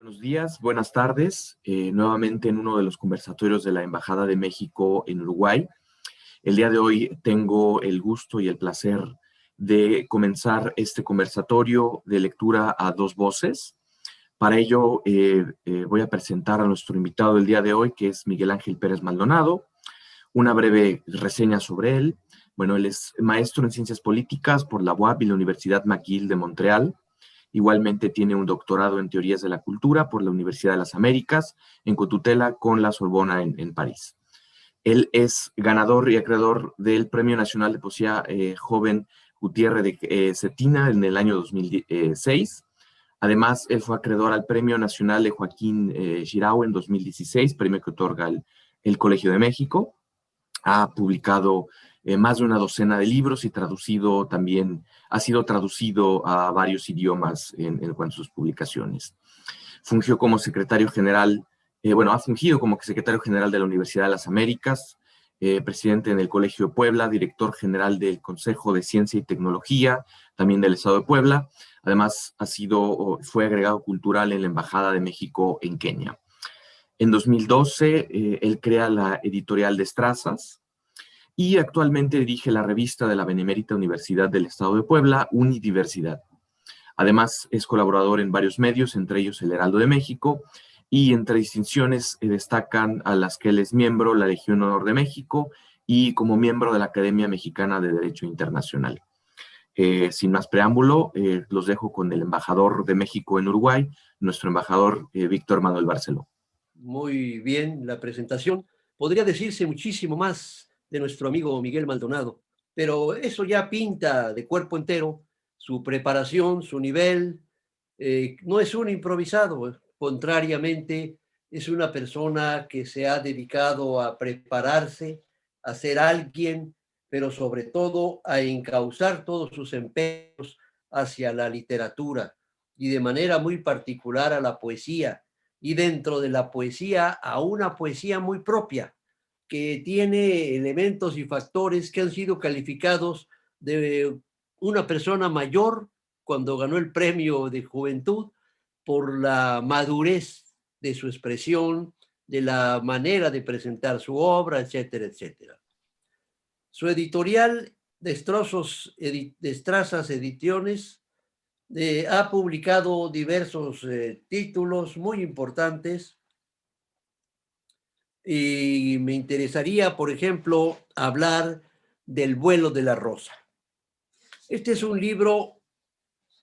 Buenos días, buenas tardes. Nuevamente en uno de los conversatorios de la Embajada de México en Uruguay. El día de hoy tengo el gusto y el placer de comenzar este conversatorio de lectura a dos voces. Para ello voy a presentar a nuestro invitado del día de hoy, que es Miguel Ángel Pérez Maldonado. Una breve reseña sobre él. Bueno, él es maestro en Ciencias Políticas por la UAP y la Universidad McGill de Montreal. Igualmente tiene un doctorado en Teorías de la Cultura por la Universidad de las Américas, en cotutela con la Sorbona en París. Él es ganador y acreedor del Premio Nacional de Poesía Joven Gutiérrez de Cetina en el año 2006. Además, él fue acreedor al Premio Nacional de Joaquín Girau en 2016, premio que otorga el Colegio de México. Ha publicado más de una docena de libros y ha sido traducido a varios idiomas en cuanto a sus publicaciones. Fungió como secretario general, ha fungido como secretario general de la Universidad de las Américas, presidente en el Colegio de Puebla, director general del Consejo de Ciencia y Tecnología, también del Estado de Puebla. Además, fue agregado cultural en la Embajada de México en Kenia. En 2012, él crea la editorial Destrazas y actualmente dirige la revista de la Benemérita Universidad del Estado de Puebla, Unidiversidad. Además, es colaborador en varios medios, entre ellos el Heraldo de México, y entre distinciones destacan a las que él es miembro, la Legión Honor de México, y como miembro de la Academia Mexicana de Derecho Internacional. Sin más preámbulo, los dejo con el embajador de México en Uruguay, nuestro embajador Víctor Manuel Barceló. Muy bien la presentación. Podría decirse muchísimo más de nuestro amigo Miguel Maldonado, pero eso ya pinta de cuerpo entero su preparación, su nivel. No es un improvisado, contrariamente, es una persona que se ha dedicado a prepararse, a ser alguien, pero sobre todo a encauzar todos sus empeños hacia la literatura y de manera muy particular a la poesía, y dentro de la poesía a una poesía muy propia, que tiene elementos y factores que han sido calificados de una persona mayor cuando ganó el premio de juventud por la madurez de su expresión, de la manera de presentar su obra, etcétera, etcétera. Su editorial, Destrazas Ediciones, ha publicado diversos títulos muy importantes y me interesaría, por ejemplo, hablar del vuelo de la rosa. Este es un libro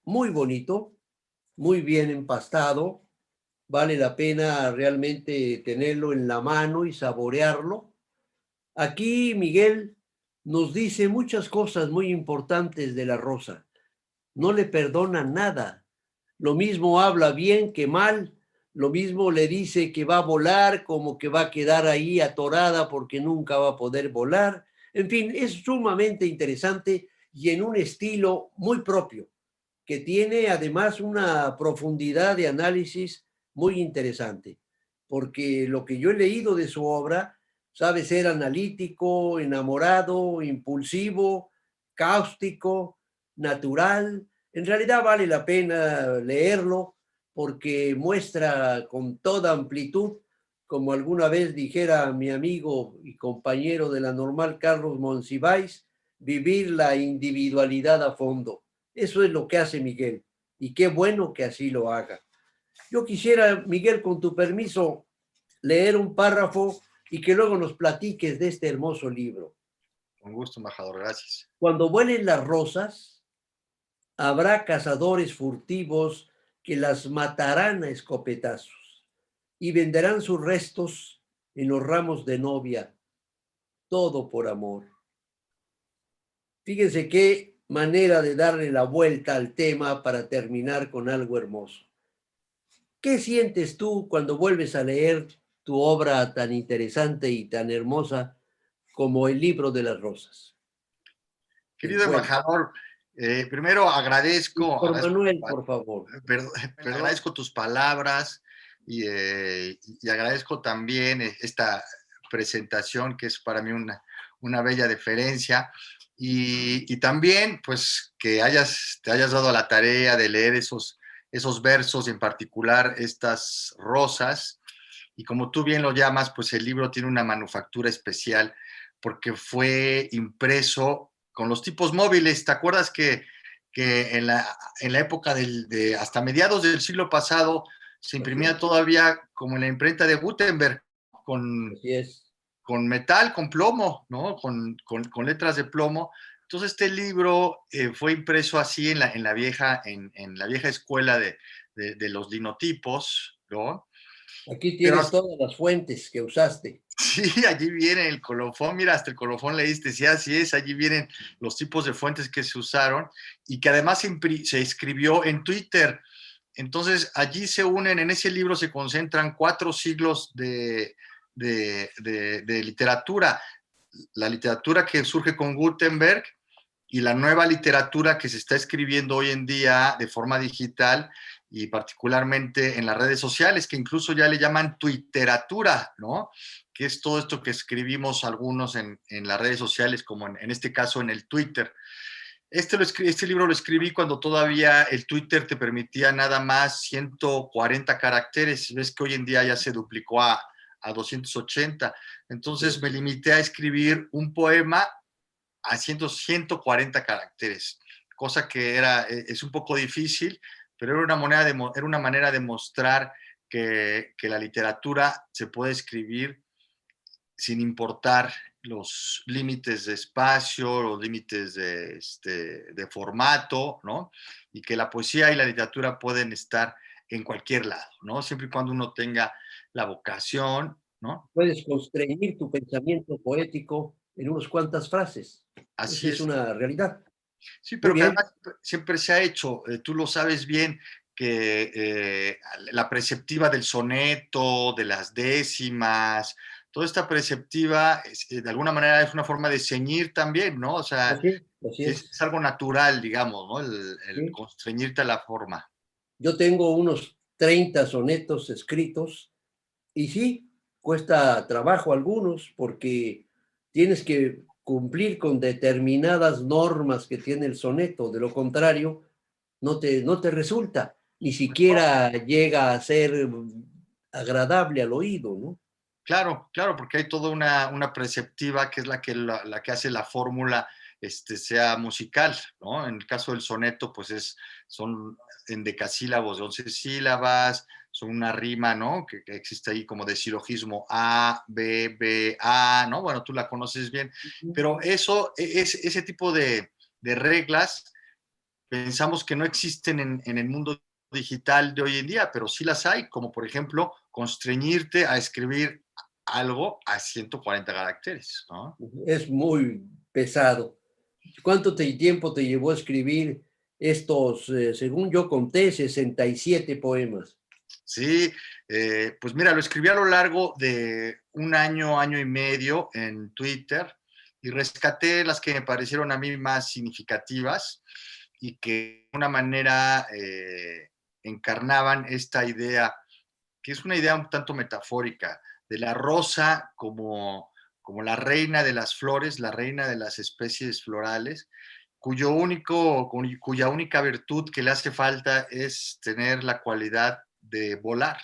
muy bonito, muy bien empastado, vale la pena realmente tenerlo en la mano y saborearlo. Aquí Miguel nos dice muchas cosas muy importantes de la rosa. No le perdona nada. Lo mismo habla bien que mal, lo mismo le dice que va a volar como que va a quedar ahí atorada porque nunca va a poder volar. En fin, es sumamente interesante y en un estilo muy propio, que tiene además una profundidad de análisis muy interesante, porque lo que yo he leído de su obra sabe ser analítico, enamorado, impulsivo, cáustico, natural. En realidad vale la pena leerlo porque muestra con toda amplitud, como alguna vez dijera mi amigo y compañero de la Normal Carlos Monsiváis, vivir la individualidad a fondo. Eso es lo que hace Miguel y qué bueno que así lo haga. Yo quisiera, Miguel, con tu permiso, leer un párrafo y que luego nos platiques de este hermoso libro. Con gusto, embajador, gracias. Cuando vuelen las rosas, habrá cazadores furtivos que las matarán a escopetazos y venderán sus restos en los ramos de novia, todo por amor. Fíjense qué manera de darle la vuelta al tema para terminar con algo hermoso. ¿Qué sientes tú cuando vuelves a leer tu obra tan interesante y tan hermosa como el libro de las rosas? Querido embajador, primero agradezco, Por Manuel, por favor. agradezco tus palabras y agradezco también esta presentación que es para mí una bella deferencia y también pues que te hayas dado la tarea de leer esos esos versos, en particular estas rosas. Y como tú bien lo llamas, pues el libro tiene una manufactura especial porque fue impreso con los tipos móviles. ¿Te acuerdas que en la época hasta mediados del siglo pasado se imprimía todavía como en la imprenta de Gutenberg, con, Así es. con metal, con plomo, ¿no? Con letras de plomo? Entonces este libro fue impreso así en la vieja escuela de los linotipos, ¿no? Aquí Pero tienes todas las fuentes que usaste. sí, allí viene el colofón, mira, hasta el colofón leíste, sí, así es, allí vienen los tipos de fuentes que se usaron y que además se escribió en Twitter. Entonces, allí se unen, en ese libro se concentran 4 siglos de literatura. La literatura que surge con Gutenberg y la nueva literatura que se está escribiendo hoy en día de forma digital y particularmente en las redes sociales, que incluso ya le llaman Twitteratura, ¿no? Que es todo esto que escribimos algunos en las redes sociales, como en este caso en el Twitter. Este libro lo escribí cuando todavía el Twitter te permitía nada más 140 caracteres. Ves que hoy en día ya se duplicó a 280. Entonces me limité a escribir un poema a 140 caracteres, cosa que es un poco difícil, pero era una manera de mostrar que la literatura se puede escribir sin importar los límites de espacio, los límites de formato, ¿no? Y que la poesía y la literatura pueden estar en cualquier lado, ¿no? Siempre y cuando uno tenga la vocación, ¿no? Puedes constreñir tu pensamiento poético en unas cuantas frases. Esa Así es es. una realidad. Sí, Muy pero que bien. además siempre se ha hecho, tú lo sabes bien, que la preceptiva del soneto, de las décimas, toda esta preceptiva, de alguna manera es una forma de ceñir también, ¿no? O sea, Así es. Así es es. algo natural, digamos, ¿no? El Sí. constreñirte a la forma. Yo tengo unos 30 sonetos escritos y sí, cuesta trabajo algunos porque tienes que cumplir con determinadas normas que tiene el soneto. De lo contrario, no te resulta, ni siquiera llega a ser agradable al oído, ¿no? Claro, claro, porque hay toda una preceptiva que es la que hace la fórmula sea musical, ¿no? En el caso del soneto, pues son en decasílabos de 11 sílabas, son una rima, ¿no? Que existe ahí como de silogismo A, B, B, A, ¿no? Bueno, tú la conoces bien, pero ese tipo de reglas pensamos que no existen en el mundo digital de hoy en día, pero sí las hay, como por ejemplo, constreñirte a escribir algo a 140 caracteres, ¿no? Es muy pesado. ¿Cuánto tiempo te llevó a escribir estos, según yo conté, 67 poemas? Sí, pues mira, lo escribí a lo largo de un año, año y medio en Twitter y rescaté las que me parecieron a mí más significativas y que de una manera encarnaban esta idea, que es una idea un tanto metafórica, de la rosa como la reina de las flores, la reina de las especies florales, cuya única virtud que le hace falta es tener la cualidad de volar.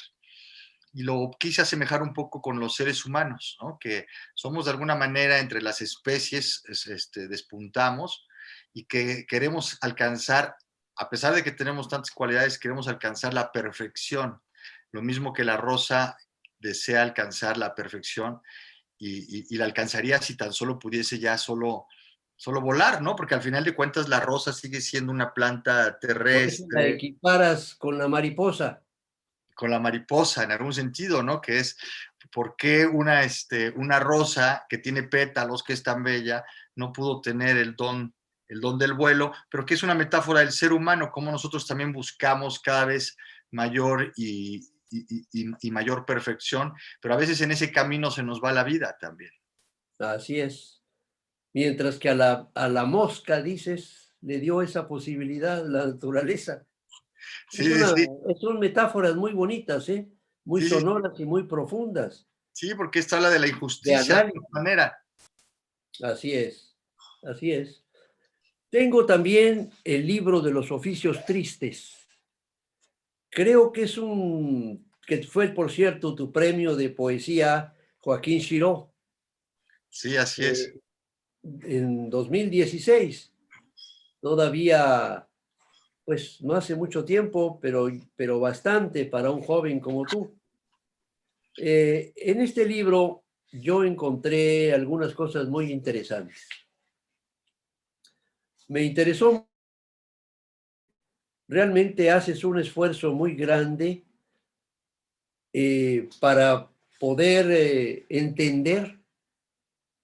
Y lo quise asemejar un poco con los seres humanos, ¿no? Que somos de alguna manera entre las especies, despuntamos y que queremos alcanzar, a pesar de que tenemos tantas cualidades, queremos alcanzar la perfección. Lo mismo que la rosa desea alcanzar la perfección y la alcanzaría si tan solo pudiese ya solo volar, ¿no? Porque al final de cuentas la rosa sigue siendo una planta Por eso la terrestre, equiparas con la mariposa. con la mariposa en algún sentido, ¿no? Que es, ¿por qué una rosa que tiene pétalos, que es tan bella, no pudo tener el don del vuelo? Pero que es una metáfora del ser humano, como nosotros también buscamos cada vez mayor y mayor perfección, pero a veces en ese camino se nos va la vida también. Así es. Mientras que a la mosca, dices, le dio esa posibilidad la naturaleza. Sí, sí, sí, Son metáforas muy bonitas, ¿eh? Muy sí, sí, sí, sonoras y muy profundas sí, porque esto habla de la de injusticia de alguna análisis. manera. Así es, así es. Tengo también el libro de los oficios tristes. Creo que que fue, por cierto, tu premio de poesía Joaquín Chiró Sí, así es. en 2016. Todavía, pues no hace mucho tiempo, pero bastante para un joven como tú. En este libro yo encontré algunas cosas muy interesantes. Me interesó, realmente haces un esfuerzo muy grande para poder entender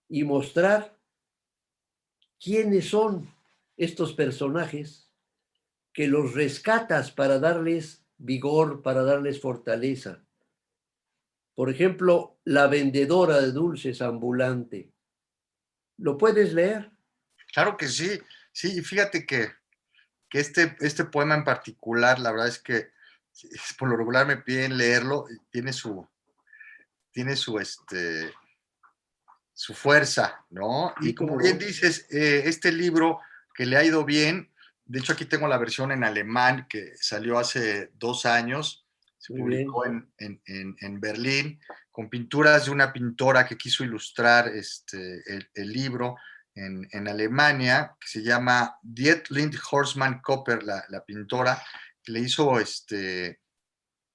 y mostrar quiénes son estos personajes, que los rescatas para darles vigor, para darles fortaleza. Por ejemplo, la vendedora de dulces ambulante. ¿Lo puedes leer? Claro que sí. Sí, y fíjate que este poema en particular, la verdad es que por lo regular me piden leerlo, y tiene su fuerza, ¿no? Sí, Y como cómo bien no. dices, este libro que le ha ido bien, de hecho aquí tengo la versión en alemán que salió hace 2 años, se Muy bien. publicó en Berlín, con pinturas de una pintora que quiso ilustrar el libro en Alemania, que se llama Dietlind Horstmann Kopper, la pintora, que le hizo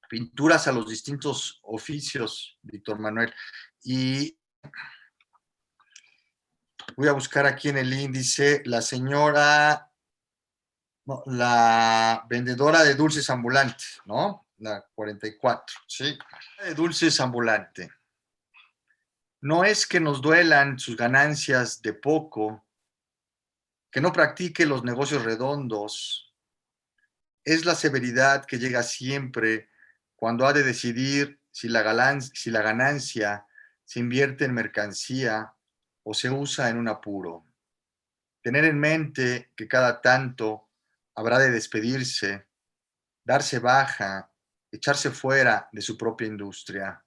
pinturas a los distintos oficios, Víctor Manuel. Y voy a buscar aquí en el índice la señora, no, la vendedora de dulces ambulante, ¿no? La 44, ¿sí? De dulces ambulante. No es que nos duelan sus ganancias de poco, que no practique los negocios redondos. Es la severidad que llega siempre cuando ha de decidir si la ganancia se invierte en mercancía o se usa en un apuro. Tener en mente que cada tanto habrá de despedirse, darse baja, echarse fuera de su propia industria.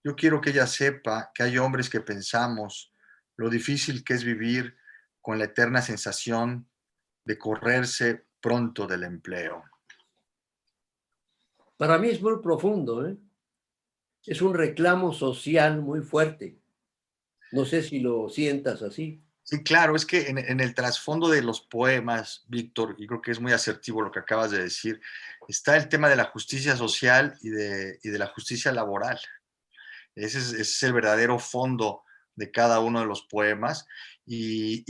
Yo quiero que ella sepa que hay hombres que pensamos lo difícil que es vivir con la eterna sensación de correrse pronto del empleo. Para mí es muy profundo, ¿eh? Es un reclamo social muy fuerte. No sé si lo sientas así. Sí, claro, es que en el trasfondo de los poemas, Víctor, y creo que es muy asertivo lo que acabas de decir, está el tema de la justicia social y de la justicia laboral. Ese es el verdadero fondo de cada uno de los poemas y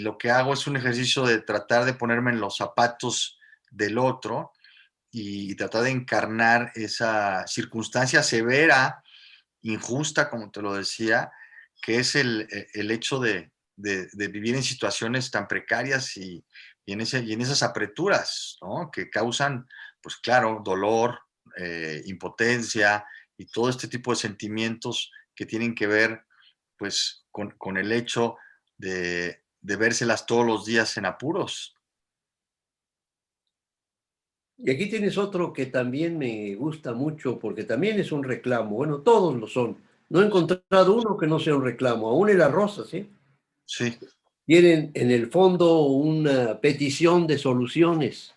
lo que hago es un ejercicio de tratar de ponerme en los zapatos del otro y tratar de encarnar esa circunstancia severa, injusta, como te lo decía, que es el hecho de vivir en situaciones tan precarias y en esas apreturas, ¿no? Que causan, pues claro, dolor, impotencia y todo este tipo de sentimientos que tienen que ver, pues, con el hecho de vérselas todos los días en apuros. Y aquí tienes otro que también me gusta mucho porque también es un reclamo. Bueno, todos lo son. No he encontrado uno que no sea un reclamo. Aún en las rosas, ¿sí? Sí, Tienen en el fondo una petición de soluciones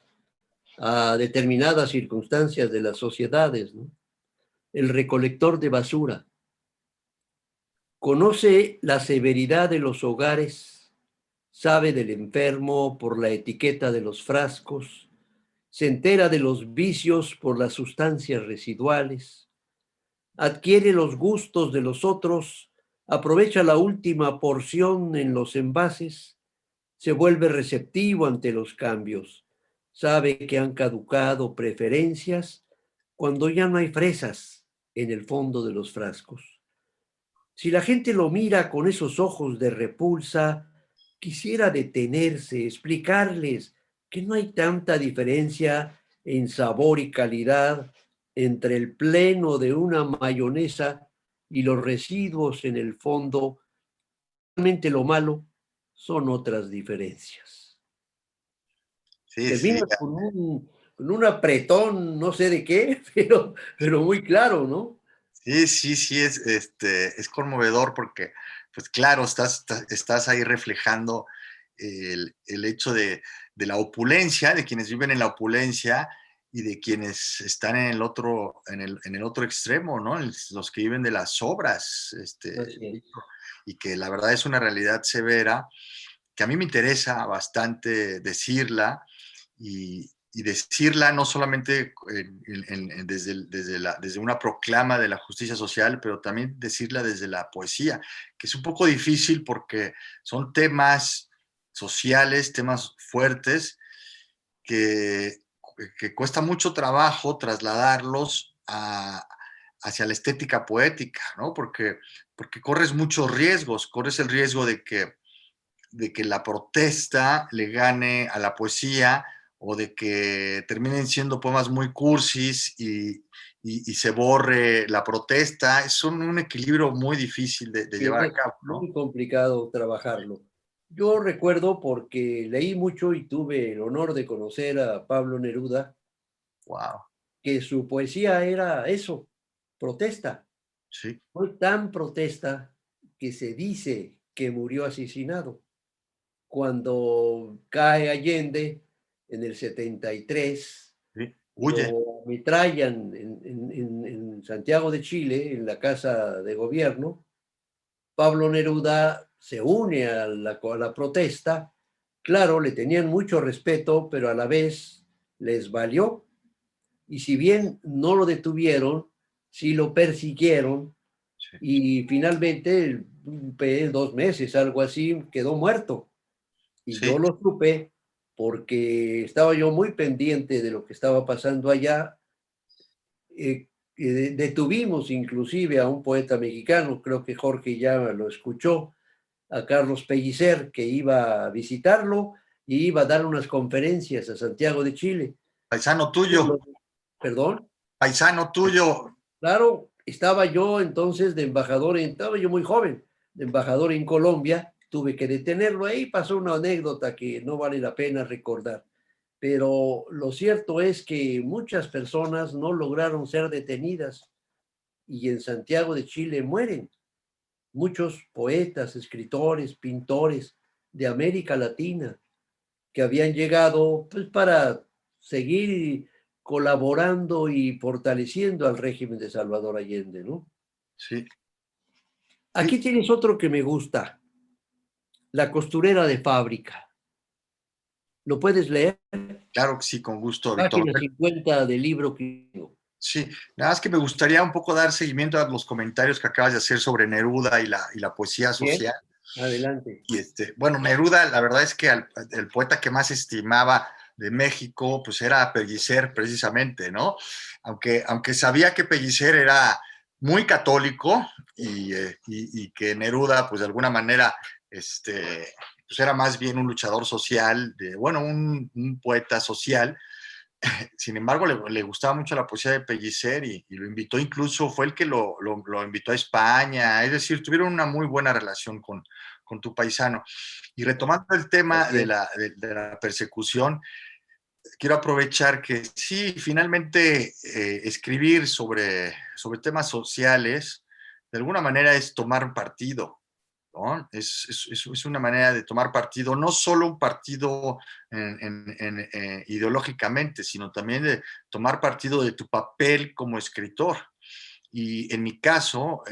a determinadas circunstancias de las sociedades, ¿no? El recolector de basura conoce la severidad de los hogares, sabe del enfermo por la etiqueta de los frascos, se entera de los vicios por las sustancias residuales, adquiere los gustos de los otros, aprovecha la última porción en los envases, se vuelve receptivo ante los cambios, sabe que han caducado preferencias cuando ya no hay fresas en el fondo de los frascos. Si la gente lo mira con esos ojos de repulsa, quisiera detenerse, explicarles que no hay tanta diferencia en sabor y calidad entre el pleno de una mayonesa y los residuos en el fondo. Realmente lo malo son otras diferencias. sí, sí. Termina con un apretón, no sé de qué, pero muy claro, ¿no? Sí, sí, sí, es conmovedor porque, pues claro, estás ahí reflejando el hecho de la opulencia, de quienes viven en la opulencia, y de quienes están en el otro, en el otro extremo, ¿no? Los que viven de las obras, Así es. y que la verdad es una realidad severa, que a mí me interesa bastante decirla, y decirla no solamente desde una proclama de la justicia social, pero también decirla desde la poesía, que es un poco difícil porque son temas sociales, temas fuertes, que, que cuesta mucho trabajo trasladarlos hacia la estética poética, ¿no? Porque corres muchos riesgos, corres el riesgo de que la protesta le gane a la poesía, o de que terminen siendo poemas muy cursis y se borre la protesta. Es un equilibrio muy difícil de Sí, llevar a es cabo, ¿no? muy complicado trabajarlo. Yo recuerdo porque leí mucho y tuve el honor de conocer a Pablo Neruda, Wow, que su poesía era eso, protesta. sí, Fue tan protesta que se dice que murió asesinado. Cuando cae Allende en el 73, sí. Huye, lo ametrallan en Santiago de Chile, en la casa de gobierno. Pablo Neruda se une a la protesta. Claro, le tenían mucho respeto, pero a la vez les valió. Y si bien no lo detuvieron, sí lo persiguieron sí, y finalmente, 2 meses, algo así, quedó muerto. Y yo sí, lo supe porque estaba yo muy pendiente de lo que estaba pasando allá. Detuvimos inclusive a un poeta mexicano, creo que Jorge ya lo escuchó, a Carlos Pellicer, que iba a visitarlo y iba a dar unas conferencias a Santiago de Chile. paisano tuyo, Perdón, paisano tuyo. claro, estaba yo entonces de embajador, estaba yo muy joven, de embajador en Colombia, tuve que detenerlo ahí, pasó una anécdota que no vale la pena recordar. Pero lo cierto es que muchas personas no lograron ser detenidas y en Santiago de Chile mueren muchos poetas, escritores, pintores de América Latina que habían llegado pues, para seguir colaborando y fortaleciendo al régimen de Salvador Allende, ¿no? Sí, Aquí tienes otro que me gusta, La costurera de fábrica. ¿Lo puedes leer? claro que sí, con gusto, Víctor. Página 50 del libro que tengo. Sí, nada más que me gustaría un poco dar seguimiento a los comentarios que acabas de hacer sobre Neruda y la poesía Bien, social. adelante. Y bueno, Neruda, la verdad es que el poeta que más estimaba de México, pues era Pellicer, precisamente, ¿no? Aunque sabía que Pellicer era muy católico y que Neruda, pues de alguna manera, pues era más bien un luchador social, bueno, un poeta social. Sin embargo, le gustaba mucho la poesía de Pellicer y lo invitó, incluso fue el que lo invitó a España, es decir, tuvieron una muy buena relación con tu paisano. Y retomando el tema Así es. de la persecución, quiero aprovechar que sí, finalmente escribir sobre temas sociales, de alguna manera es tomar partido, ¿no? Es una manera de tomar partido, no solo un partido ideológicamente, sino también de tomar partido de tu papel como escritor. Y en mi caso,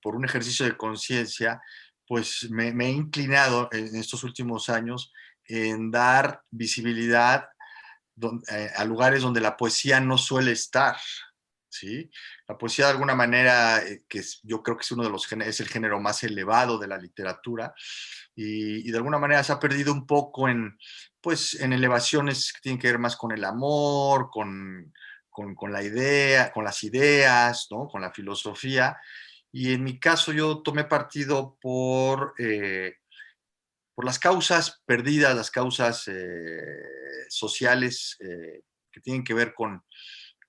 por un ejercicio de conciencia, pues me he inclinado en estos últimos años en dar visibilidad a lugares donde la poesía no suele estar, ¿sí? La poesía de alguna manera, yo creo que es uno de es el género más elevado de la literatura, y de alguna manera se ha perdido un poco pues, en elevaciones que tienen que ver más con el amor, con la idea, con las ideas, ¿no? Con la filosofía. Y en mi caso yo tomé partido por las causas perdidas, las causas sociales que tienen que ver con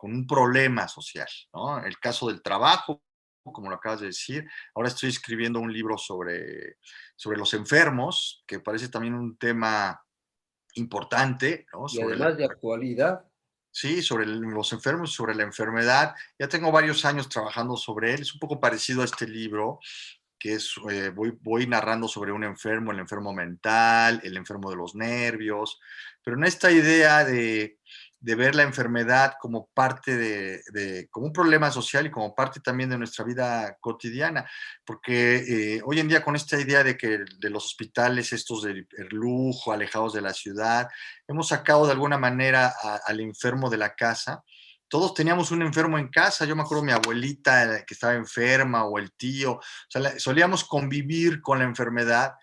un problema social, ¿no? El caso del trabajo, como lo acabas de decir. Ahora estoy escribiendo un libro sobre los enfermos, que parece también un tema importante, ¿no? Y además de actualidad, Sí, sobre los enfermos, sobre la enfermedad. Ya tengo varios años trabajando sobre él. Es un poco parecido a este libro, que voy narrando sobre un enfermo, el enfermo mental, el enfermo de los nervios, pero en esta idea de ver la enfermedad como parte como un problema social y como parte también de nuestra vida cotidiana, porque hoy en día con esta idea de los hospitales estos de lujo, alejados de la ciudad, hemos sacado de alguna manera al enfermo de la casa. Todos teníamos un enfermo en casa. Yo me acuerdo mi abuelita que estaba enferma o el tío. O sea, solíamos convivir con la enfermedad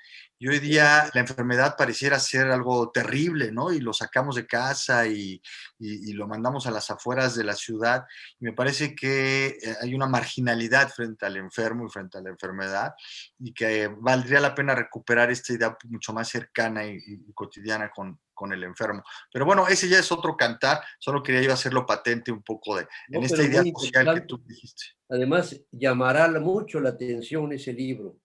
y hoy día la enfermedad pareciera ser algo terrible, ¿no? Y lo sacamos de casa y lo mandamos a las afueras de la ciudad. Y me parece que hay una marginalidad frente al enfermo y frente a la enfermedad y que valdría la pena recuperar esta idea mucho más cercana y cotidiana con el enfermo. Pero bueno, ese ya es otro cantar, solo quería yo hacerlo patente un poco en No, esta pero idea muy social que interesante. tú dijiste. Además, llamará mucho la atención ese libro,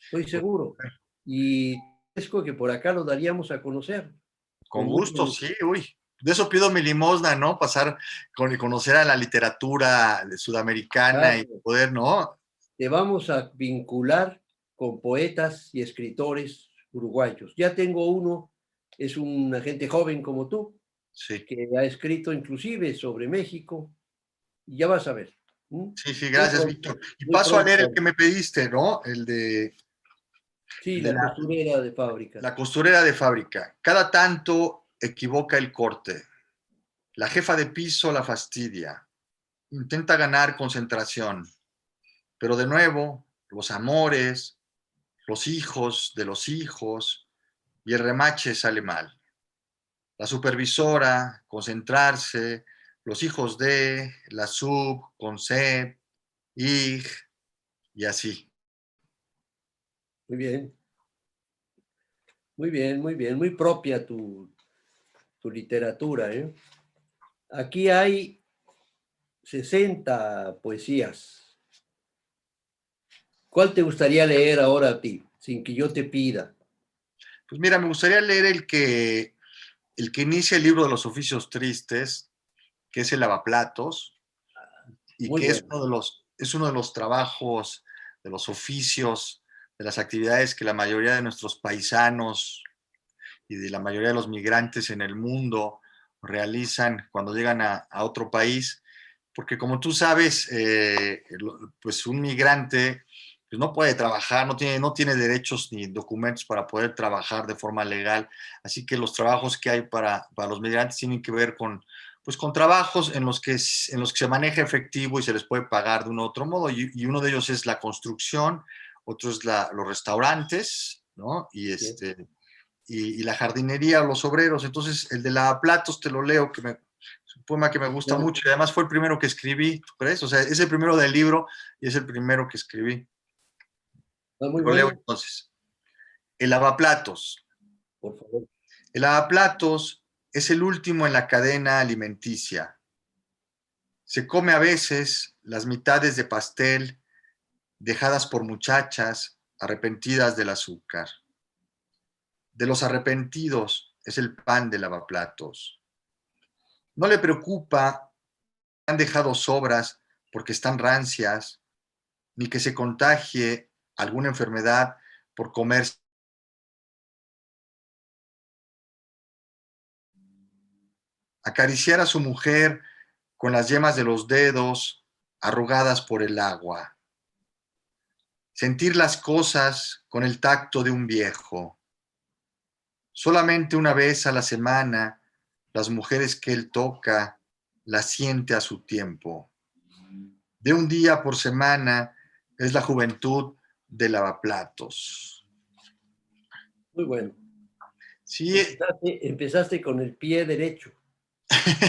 estoy seguro. Y es que por acá lo daríamos a conocer. Con Con mucho gusto, gusto. sí, uy. De eso pido mi limosna, ¿no? Pasar y conocer a la literatura sudamericana y Claro, poder, ¿no? te vamos a vincular con poetas y escritores uruguayos. Ya tengo uno, es un agente joven como tú, Sí, que ha escrito inclusive sobre México, y ya vas a ver. ¿Mm? sí, sí, Muy gracias, pronto, Víctor. Y muy paso a leer el pronto. que me pediste, ¿no? Sí, El de la costurera de fábrica. la costurera de fábrica. Cada tanto equivoca el corte. La jefa de piso la fastidia. Intenta ganar concentración. Pero de nuevo, los amores, los hijos de los hijos y el remache sale mal. La supervisora, concentrarse, los hijos de, la sub, concept, ig, y así. Muy bien, muy bien, muy bien, muy propia tu literatura, ¿eh? Aquí hay 60 poesías. ¿Cuál te gustaría leer ahora a ti, sin que yo te pida? Pues mira, me gustaría leer el que inicia el libro de los oficios tristes, que es el lavaplatos, y Muy que bueno. es uno de los trabajos, de los oficios, de las actividades que la mayoría de nuestros paisanos y de la mayoría de los migrantes en el mundo realizan cuando llegan a otro país, porque como tú sabes, pues un migrante pues no puede trabajar, no tiene derechos ni documentos para poder trabajar de forma legal, así que los trabajos que hay para los migrantes tienen que ver con trabajos en los que se maneja efectivo y se les puede pagar de un u otro modo, y uno de ellos es la construcción, otro es los restaurantes, ¿no? Bien. Y la jardinería o los obreros. Entonces, el de lavaplatos te lo leo, es un poema que me gusta Ya. mucho y además fue el primero que escribí, ¿tú crees? O sea, es el primero del libro y es el primero que escribí. Está Te muy lo leo bueno, entonces. El lavaplatos. por favor. El lavaplatos es el último en la cadena alimenticia. Se come a veces las mitades de pastel dejadas por muchachas arrepentidas del azúcar. De los arrepentidos es el pan de lavaplatos. No le preocupa que han dejado sobras porque están rancias, ni que se contagie alguna enfermedad por comer. Acariciar a su mujer con las yemas de los dedos arrugadas por el agua. Sentir las cosas con el tacto de un viejo. Solamente una vez a la semana, las mujeres que él toca las siente a su tiempo. De un día por semana es la juventud de lavaplatos. Muy bueno. Sí, Empezaste con el pie derecho.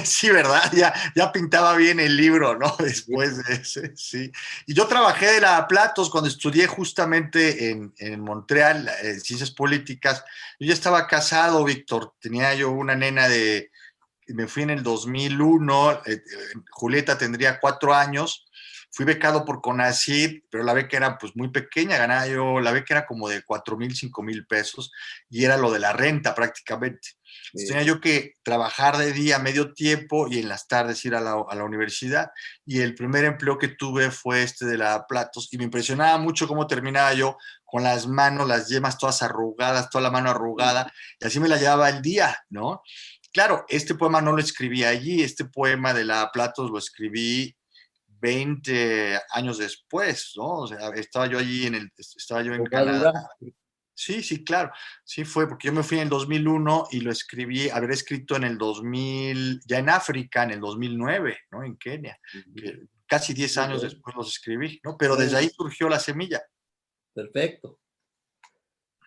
sí, ¿verdad? Ya pintaba bien el libro, ¿no? Bien. Después de ese, sí. Y yo trabajé de lavaplatos cuando estudié justamente en Montreal, Ciencias Políticas. Yo ya estaba casado, Víctor. Tenía yo una nena me fui en el 2001, Julieta tendría 4 años. Fui becado por CONACYT, pero la beca era pues muy pequeña, ganaba yo, la beca era como de 4,000, 5,000 pesos y era lo de la renta prácticamente. Entonces tenía yo que trabajar de día medio tiempo y en las tardes ir a la universidad. Y el primer empleo que tuve fue este de lavaplatos y me impresionaba mucho cómo terminaba yo con las manos, las yemas todas arrugadas, toda la mano arrugada, y así me la llevaba el día, ¿no? claro, este poema no lo escribí allí, este poema de la Platos lo escribí 20 años después, ¿no? O sea, estaba yo en O Canadá. madurar. Sí, sí, claro. Sí fue, porque yo me fui en el 2001 y lo escribí, haber escrito en el 2000, ya en África, en el 2009, ¿no? En Kenia. Que casi 10 Muy años bien. después los escribí, ¿no? Pero Muy desde ahí bien. surgió la semilla. Perfecto.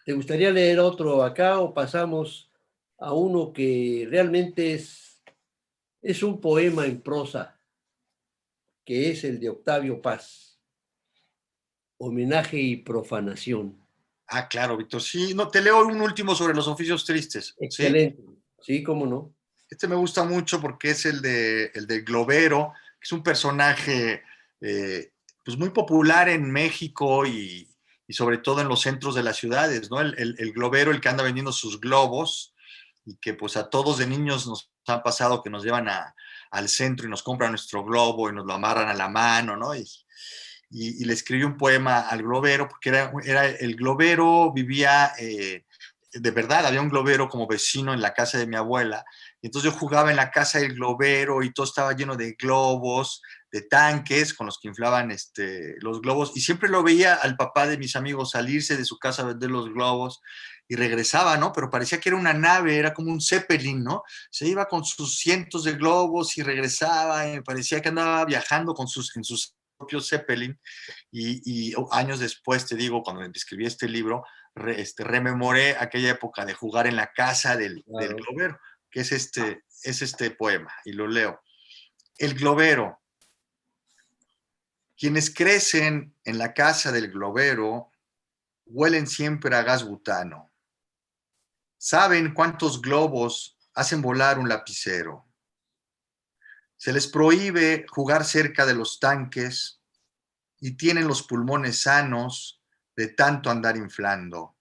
¿Te gustaría leer otro acá o pasamos a uno que realmente es un poema en prosa, que es el de Octavio Paz, Homenaje y profanación? Ah, claro, Víctor. Sí, no, te leo un último sobre los oficios tristes, ¿sí? Excelente. Sí, cómo no. Este me gusta mucho porque es el de Globero, que es un personaje eh, pues muy popular en México y sobre todo en los centros de las ciudades, ¿no? El globero, el que anda vendiendo sus globos y que pues a todos de niños nos han pasado que nos llevan al centro y nos compran nuestro globo y nos lo amarran a la mano, ¿no? Y le escribí un poema al globero porque era el globero vivía... de verdad, había un globero como vecino en la casa de mi abuela. Y entonces yo jugaba en la casa del globero y todo estaba lleno de globos, de tanques con los que inflaban los globos. Y siempre lo veía al papá de mis amigos salirse de su casa a vender los globos y regresaba, ¿no? Pero parecía que era una nave, era como un Zeppelin, ¿no? Se iba con sus cientos de globos y regresaba y me parecía que andaba viajando en sus propios Zeppelin. Y años después, te digo, cuando escribí este libro, rememoré aquella época de jugar en la casa del Claro. globero, que es este poema, y lo leo. El globero. Quienes crecen en la casa del globero huelen siempre a gas butano. Saben cuántos globos hacen volar un lapicero. Se les prohíbe jugar cerca de los tanques y tienen los pulmones sanos de tanto andar inflando.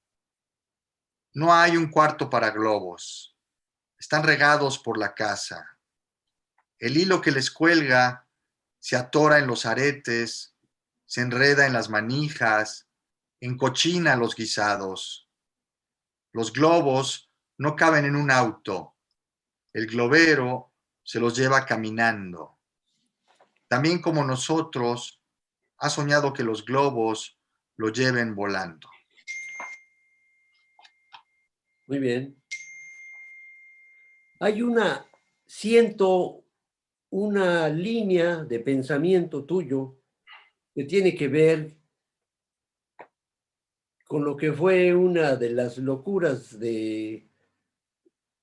No hay un cuarto para globos. Están regados por la casa. El hilo que les cuelga se atora en los aretes, se enreda en las manijas, encochina los guisados. Los globos no caben en un auto. El globero se los lleva caminando. También como nosotros, ha soñado que los globos lo lleven volando. Muy bien. Hay siento una línea de pensamiento tuyo que tiene que ver con lo que fue una de las locuras de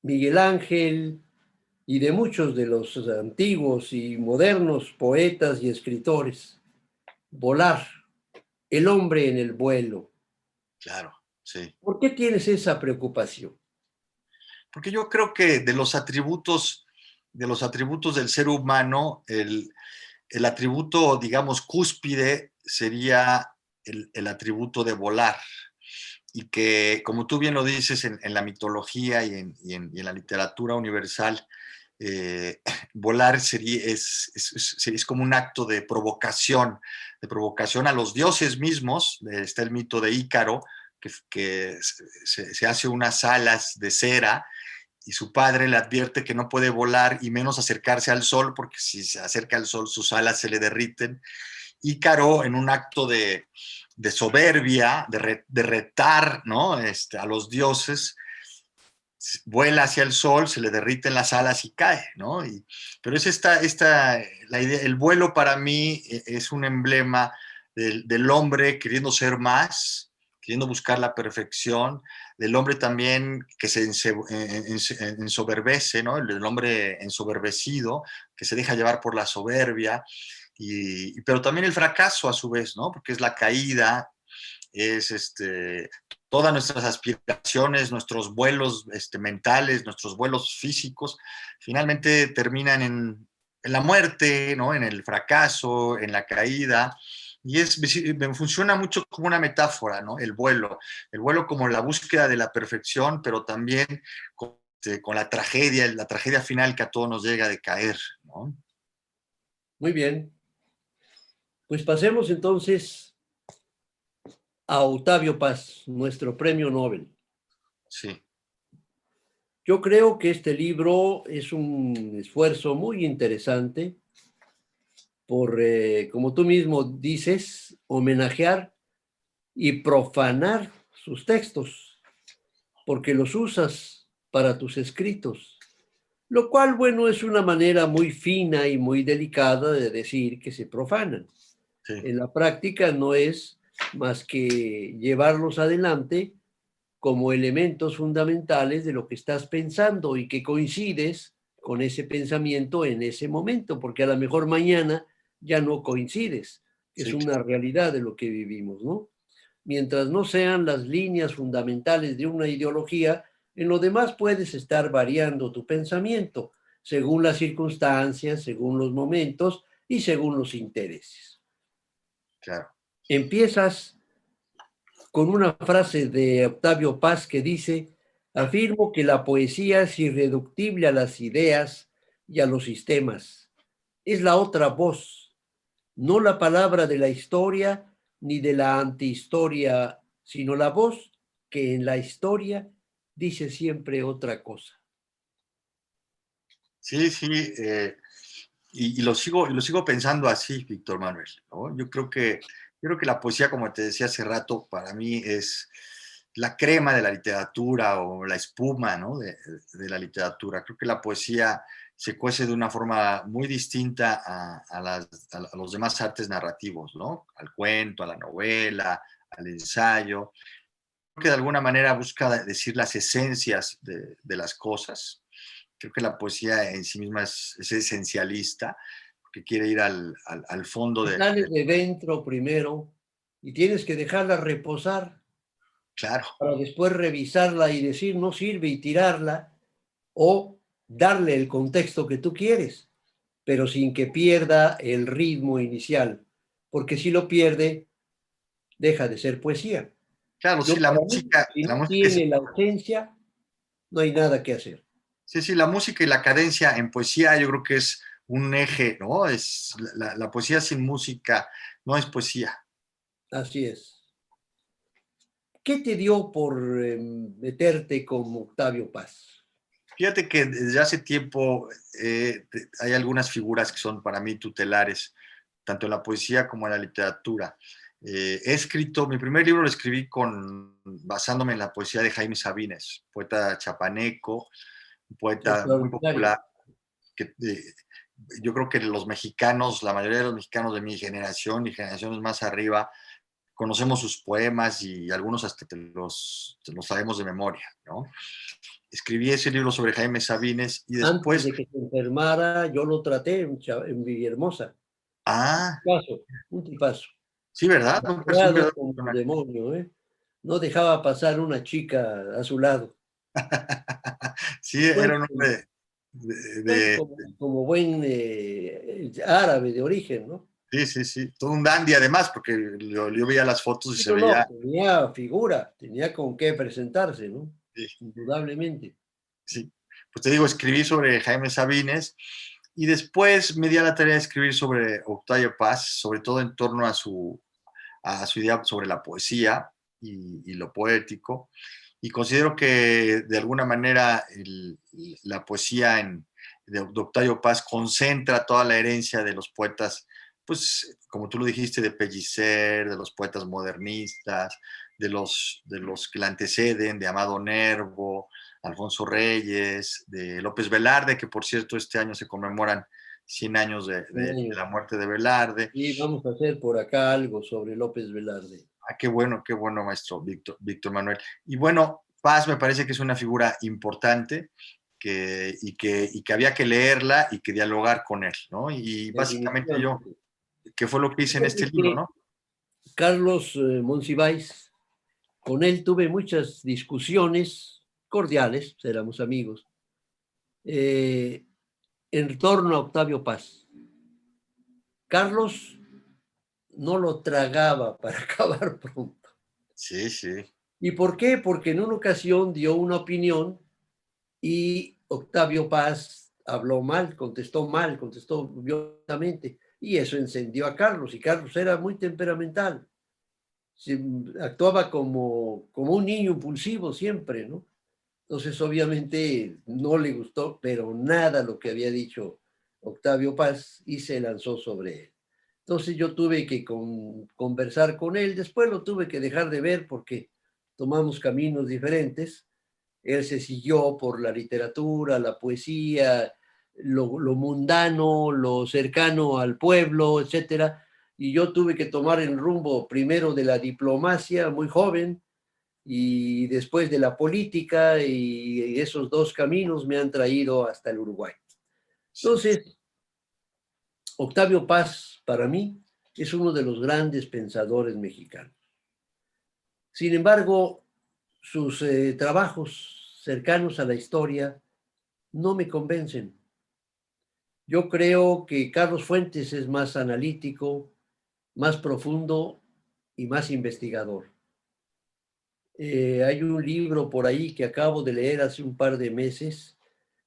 Miguel Ángel y de muchos de los antiguos y modernos poetas y escritores: volar, el hombre en el vuelo. Claro, sí. ¿Por qué tienes esa preocupación? Porque yo creo que de los atributos del ser humano, el atributo, digamos, cúspide sería el atributo de volar. Y que, como tú bien lo dices, en la mitología y en la literatura universal, eh, volar es como un acto de provocación a los dioses mismos. Está el mito de Ícaro, que se hace unas alas de cera y su padre le advierte que no puede volar y menos acercarse al sol, porque si se acerca al sol sus alas se le derriten. Ícaro, en un acto de soberbia, de retar, ¿no? A los dioses, vuela hacia el sol, se le derriten las alas y cae, ¿no? Pero es la idea, el vuelo para mí es un emblema del hombre queriendo ser más, queriendo buscar la perfección, del hombre también que se ensoberbece, ¿no? El hombre ensoberbecido, que se deja llevar por la soberbia, pero también el fracaso a su vez, ¿no? Porque es la caída, es todas nuestras aspiraciones, nuestros vuelos mentales, nuestros vuelos físicos, finalmente terminan en la muerte, ¿no? En el fracaso, en la caída. Y me funciona mucho como una metáfora, ¿no? El vuelo como la búsqueda de la perfección, pero también con la tragedia final que a todos nos llega de caer, ¿no? Muy bien. Pues pasemos entonces a Octavio Paz, nuestro premio Nobel. Sí. Yo creo que este libro es un esfuerzo muy interesante por, como tú mismo dices, homenajear y profanar sus textos, porque los usas para tus escritos, lo cual, bueno, es una manera muy fina y muy delicada de decir que se profanan. Sí, En la práctica no es más que llevarlos adelante como elementos fundamentales de lo que estás pensando y que coincides con ese pensamiento en ese momento, porque a lo mejor mañana ya no coincides. Es sí, una realidad de lo que vivimos, ¿no? Mientras no sean las líneas fundamentales de una ideología, en lo demás puedes estar variando tu pensamiento según las circunstancias, según los momentos y según los intereses. claro. Empiezas con una frase de Octavio Paz que dice: afirmo que la poesía es irreductible a las ideas y a los sistemas. Es la otra voz, no la palabra de la historia ni de la antihistoria, sino la voz que en la historia dice siempre otra cosa. Sí, sí, y lo sigo pensando así, Víctor Manuel, ¿no? Yo creo que la poesía, como te decía hace rato, para mí es la crema de la literatura o la espuma, ¿no? de la literatura. Creo que la poesía se cuece de una forma muy distinta a los demás artes narrativos, ¿no? Al cuento, a la novela, al ensayo. Creo que de alguna manera busca decir las esencias de las cosas. Creo que la poesía en sí misma es esencialista, porque quiere ir al fondo Sale de dentro primero y tienes que dejarla reposar claro, para después revisarla y decir no sirve y tirarla, o darle el contexto que tú quieres, pero sin que pierda el ritmo inicial, porque si lo pierde, deja de ser poesía. claro, Yo, sí, para mí, si la no música es, tiene la urgencia, no hay nada que hacer. sí, sí, la música y la cadencia en poesía yo creo que es un eje, ¿no? Es la poesía sin música no es poesía. Así es. ¿Qué te dio por meterte como Octavio Paz? Fíjate que desde hace tiempo hay algunas figuras que son para mí tutelares, tanto en la poesía como en la literatura. He escrito, mi primer libro lo escribí basándome en la poesía de Jaime Sabines, poeta chapaneco, un poeta muy Extraordinario. popular, que yo creo que los mexicanos, la mayoría de los mexicanos de mi generación y generaciones más arriba, conocemos sus poemas y algunos hasta te los sabemos de memoria, ¿no? Escribí ese libro sobre Jaime Sabines y Antes después, de que se enfermara, yo lo traté en Villahermosa. ah, Tipazo, un tipazo. sí, ¿verdad? Un Cuidado verdadero como un personaje. demonio, ¿eh? No dejaba pasar una chica a su lado. Sí, Pues, era un hombre bueno, como buen árabe de origen, ¿no? sí, sí, sí, todo un dandy además, porque yo veía las fotos y Sí, se no, no, veía, tenía figura, tenía con qué presentarse, ¿no? sí, Indudablemente. sí. Pues te digo, escribí sobre Jaime Sabines y después me di a la tarea de escribir sobre Octavio Paz, sobre todo en torno a su idea sobre la poesía y lo poético. Y considero que de alguna manera la poesía de Octavio Paz concentra toda la herencia de los poetas, pues como tú lo dijiste, de Pellicer, de los poetas modernistas, de los que la anteceden, de Amado Nervo, Alfonso Reyes, de López Velarde, que por cierto este año se conmemoran 100 años de la muerte de Velarde. Y vamos a hacer por acá algo sobre López Velarde. Ah, qué bueno, maestro Víctor Manuel. Y bueno, Paz me parece que es una figura importante y que había que leerla y que dialogar con él, ¿no? Y básicamente yo, Definitivamente. ¿qué fue lo que hice en este Fíjate libro, que no? Carlos Monsiváis, con él tuve muchas discusiones cordiales, éramos amigos, eh, en torno a Octavio Paz. Carlos no lo tragaba para acabar pronto. Sí, sí, ¿Y por qué? Porque en una ocasión dio una opinión y Octavio Paz habló mal, contestó violentamente, y eso encendió a Carlos, y Carlos era muy temperamental, actuaba como un niño impulsivo siempre, ¿no? Entonces, obviamente, no le gustó, pero nada lo que había dicho Octavio Paz y se lanzó sobre él. Entonces, yo tuve que conversar con él. Después lo tuve que dejar de ver porque tomamos caminos diferentes. Él se siguió por la literatura, la poesía, lo mundano, lo cercano al pueblo, etcétera. Y yo tuve que tomar el rumbo primero de la diplomacia, muy joven, y después de la política, y esos dos caminos me han traído hasta el Uruguay. Entonces, Octavio Paz, para mí, es uno de los grandes pensadores mexicanos. Sin embargo, sus trabajos cercanos a la historia no me convencen. Yo creo que Carlos Fuentes es más analítico, más profundo y más investigador. Hay un libro por ahí que acabo de leer hace un par de meses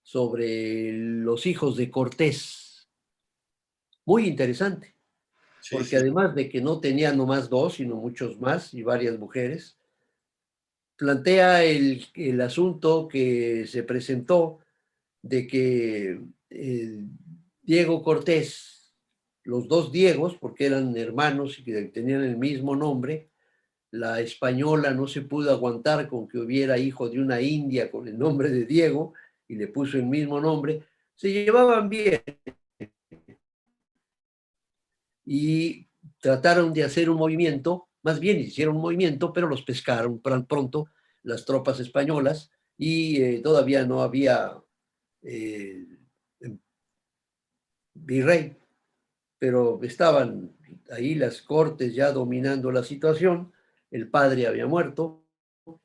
sobre los hijos de Cortés. Muy interesante, Sí, porque sí. además de que no tenía nomás dos, sino muchos más y varias mujeres, plantea el asunto que se presentó de que Diego Cortés, los dos Diegos, porque eran hermanos y que tenían el mismo nombre, la española no se pudo aguantar con que hubiera hijo de una india con el nombre de Diego y le puso el mismo nombre, se llevaban bien y trataron de hacer un movimiento, más bien hicieron un movimiento, pero los pescaron pronto las tropas españolas y todavía no había eh, virrey, pero estaban ahí las cortes ya dominando la situación, el padre había muerto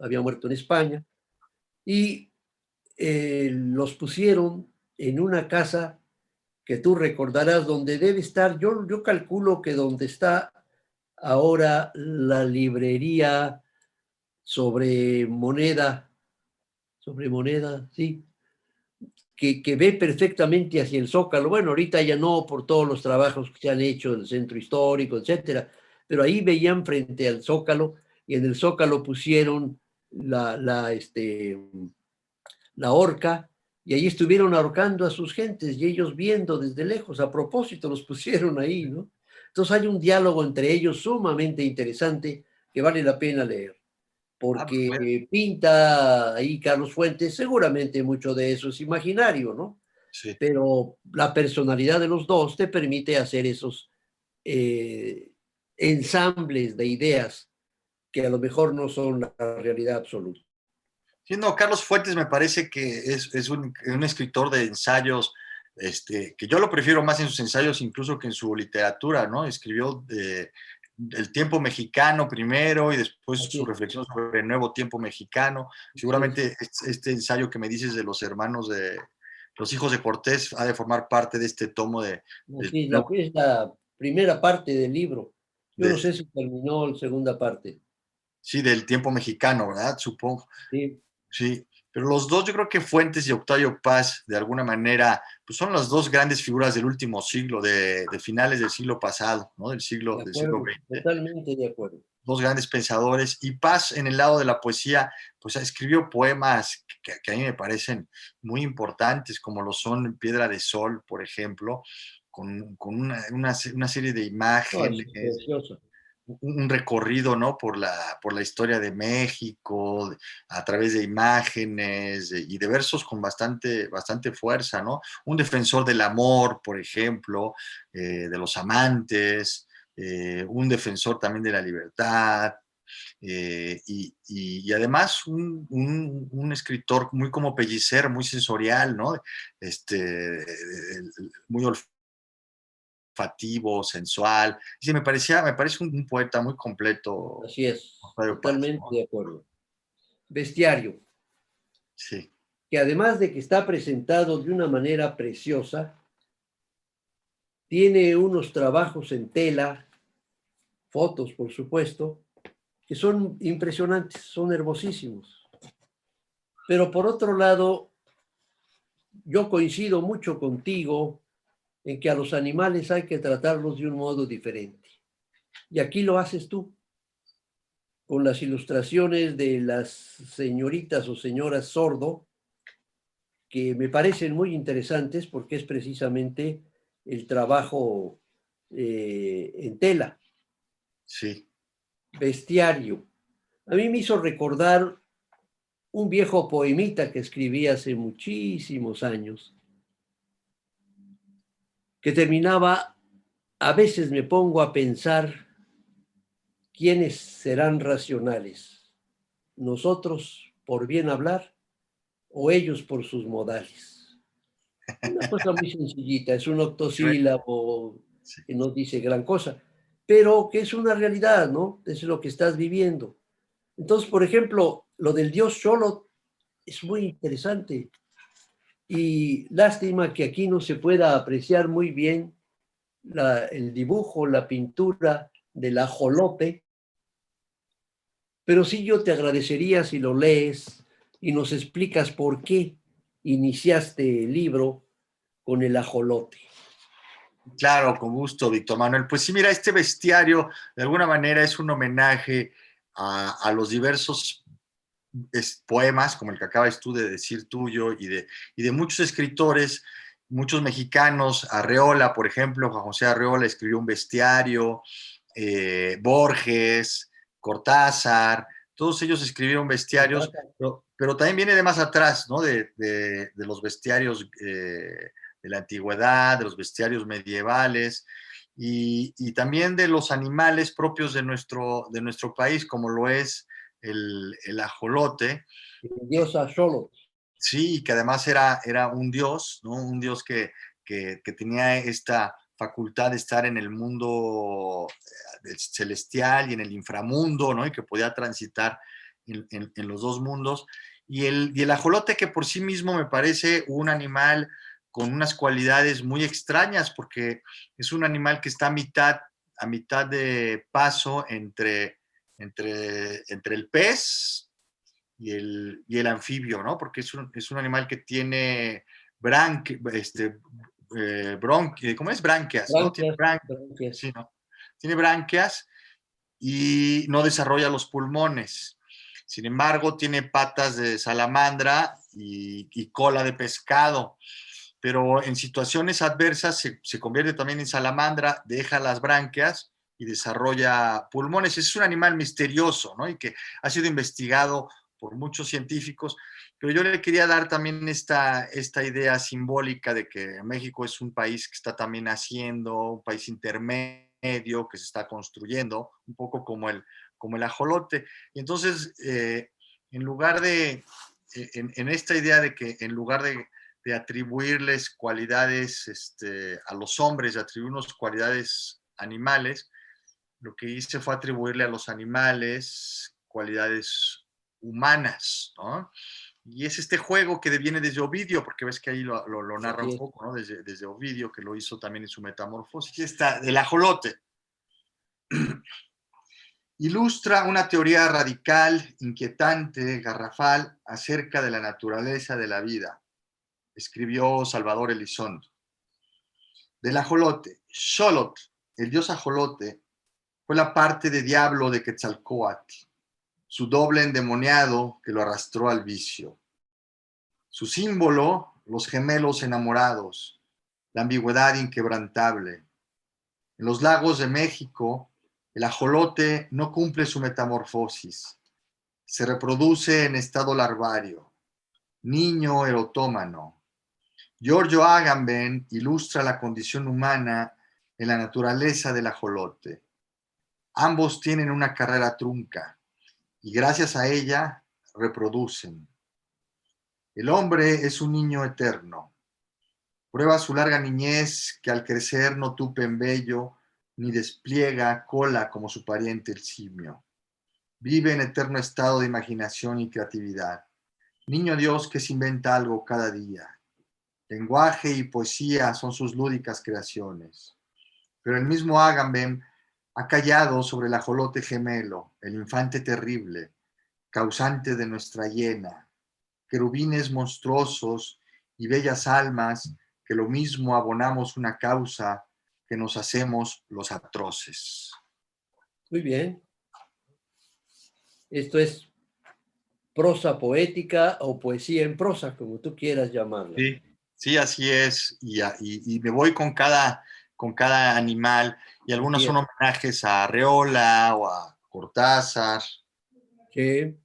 en España, y los pusieron en una casa que tú recordarás donde debe estar, yo calculo que donde está ahora la librería sobre moneda, sí, que ve perfectamente hacia el Zócalo. Bueno, ahorita ya no por todos los trabajos que se han hecho del centro histórico, etcétera, pero ahí veían frente al Zócalo y en el Zócalo pusieron la horca y ahí estuvieron ahorcando a sus gentes y ellos viendo desde lejos, a propósito los pusieron ahí, ¿no? Entonces hay un diálogo entre ellos sumamente interesante que vale la pena leer Ah, pues, bueno, porque pinta ahí Carlos Fuentes, seguramente mucho de eso es imaginario, ¿no? sí. Pero la personalidad de los dos te permite hacer esos eh, ensambles de ideas que a lo mejor no son la realidad absoluta. Sí, no, Carlos Fuentes me parece que es un escritor de ensayos, que yo lo prefiero más en sus ensayos incluso que en su literatura, ¿no? Escribió El tiempo mexicano primero y después Así su es, reflexión sobre el nuevo tiempo mexicano. así es. Seguramente este ensayo que me dices de los hermanos de los hijos de Cortés ha de formar parte de este tomo del Así es la primera parte del libro. Yo no de- sé si terminó la segunda parte. sí, del tiempo mexicano, ¿verdad? Supongo. Sí, Sí, pero los dos, yo creo que Fuentes y Octavio Paz, de alguna manera, pues son las dos grandes figuras del último siglo, de finales del siglo pasado, ¿no? de Del siglo acuerdo, XX. totalmente de acuerdo. Dos grandes pensadores. Y Paz, en el lado de la poesía, pues escribió poemas que a mí me parecen muy importantes, como lo son Piedra de Sol, por ejemplo, con una serie de No, es imágenes, precioso. un recorrido, ¿no? Por la historia de México, a través de imágenes y de versos con bastante fuerza, ¿no? Un defensor del amor, por ejemplo, de los amantes, un defensor también de la libertad, y además un escritor muy como Pellicer, muy sensorial, ¿no? Muy olfativo, sensual. Sí, me parece un poeta muy completo, Así es, Octavio Paz, totalmente ¿no? de acuerdo. Bestiario, Sí, que además de que está presentado de una manera preciosa, tiene unos trabajos en tela, fotos por supuesto, que son impresionantes, son hermosísimos. Pero por otro lado, yo coincido mucho contigo en que a los animales hay que tratarlos de un modo diferente. Y aquí lo haces tú. con las ilustraciones de las señoritas o señoras Sordo, que me parecen muy interesantes porque es precisamente el trabajo en tela, Sí, bestiario. A mí me hizo recordar un viejo poemita que escribí hace muchísimos años, que terminaba: a veces me pongo a pensar quiénes serán racionales, nosotros por bien hablar o ellos por sus modales. Una cosa muy sencillita, es un octosílabo sí. que no dice gran cosa, pero que es una realidad, ¿no? Es lo que estás viviendo. Entonces, por ejemplo, lo del dios Xolotl es muy interesante y lástima que aquí no se pueda apreciar muy bien el dibujo, la pintura del ajolote, pero sí yo te agradecería si lo lees y nos explicas por qué iniciaste el libro con el ajolote. Claro, con gusto, Víctor Manuel. Pues sí, mira, este bestiario de alguna manera es un homenaje a los diversos poemas, como el que acabas tú de decir tuyo, y de muchos escritores, muchos mexicanos. Arreola, por ejemplo, Juan José Arreola escribió un bestiario, Borges, Cortázar, todos ellos escribieron bestiarios, pero también viene de más atrás, ¿no? De los bestiarios de la antigüedad, de los bestiarios medievales, y también de los animales propios de nuestro país, como lo es el ajolote. El dios Axolotl. Sí, que además era un dios, ¿no? Un dios que tenía esta facultad de estar en el mundo celestial y en el inframundo, ¿no? Y que podía transitar en los dos mundos. Y el ajolote, que por sí mismo me parece un animal con unas cualidades muy extrañas, porque es un animal que está a mitad de paso entre el pez y el anfibio, ¿no? Porque es un animal que tiene ¿cómo es? Branquias, ¿no? Branquias, branquias. Sí, ¿no? Tiene branquias y no desarrolla los pulmones. Sin embargo, tiene patas de salamandra y cola de pescado. Pero en situaciones adversas se convierte también en salamandra, deja las branquias y desarrolla pulmones. Es un animal misterioso, ¿no? Y que ha sido investigado por muchos científicos, pero yo le quería dar también esta idea simbólica de que México es un país que está también haciendo, un país intermedio que se está construyendo, un poco como el ajolote. Y entonces, en lugar de, en esta idea de que en lugar de atribuirles cualidades a los hombres, de atribuirnos cualidades animales, lo que hice fue atribuirle a los animales cualidades humanas, ¿no? Y es este juego que viene desde Ovidio, porque ves que ahí lo narra un poco, ¿no? Desde Ovidio, que lo hizo también en su Metamorfosis. Aquí está, del ajolote. Ilustra una teoría radical, inquietante, garrafal, acerca de la naturaleza de la vida, escribió Salvador Elizondo. Del ajolote. Xolotl, el dios ajolote, fue la parte de diablo de Quetzalcóatl, su doble endemoniado que lo arrastró al vicio. Su símbolo, los gemelos enamorados, la ambigüedad inquebrantable. En los lagos de México, el ajolote no cumple su metamorfosis. Se reproduce en estado larvario, niño erotómano. Giorgio Agamben ilustra la condición humana en la naturaleza del ajolote. Ambos tienen una carrera trunca y gracias a ella reproducen. El hombre es un niño eterno. Prueba su larga niñez que al crecer no tupe en vello ni despliega cola como su pariente el simio. Vive en eterno estado de imaginación y creatividad. Niño Dios que se inventa algo cada día. Lenguaje y poesía son sus lúdicas creaciones. Pero el mismo Agamben ha callado sobre el ajolote gemelo, el infante terrible, causante de nuestra hiena, querubines monstruosos y bellas almas que lo mismo abonamos una causa que nos hacemos los atroces. Muy bien. Esto es prosa poética o poesía en prosa, como tú quieras llamarlo. Sí, sí, así es. Y me voy con cada animal. Y algunos son homenajes a Arreola o a Cortázar. Sí.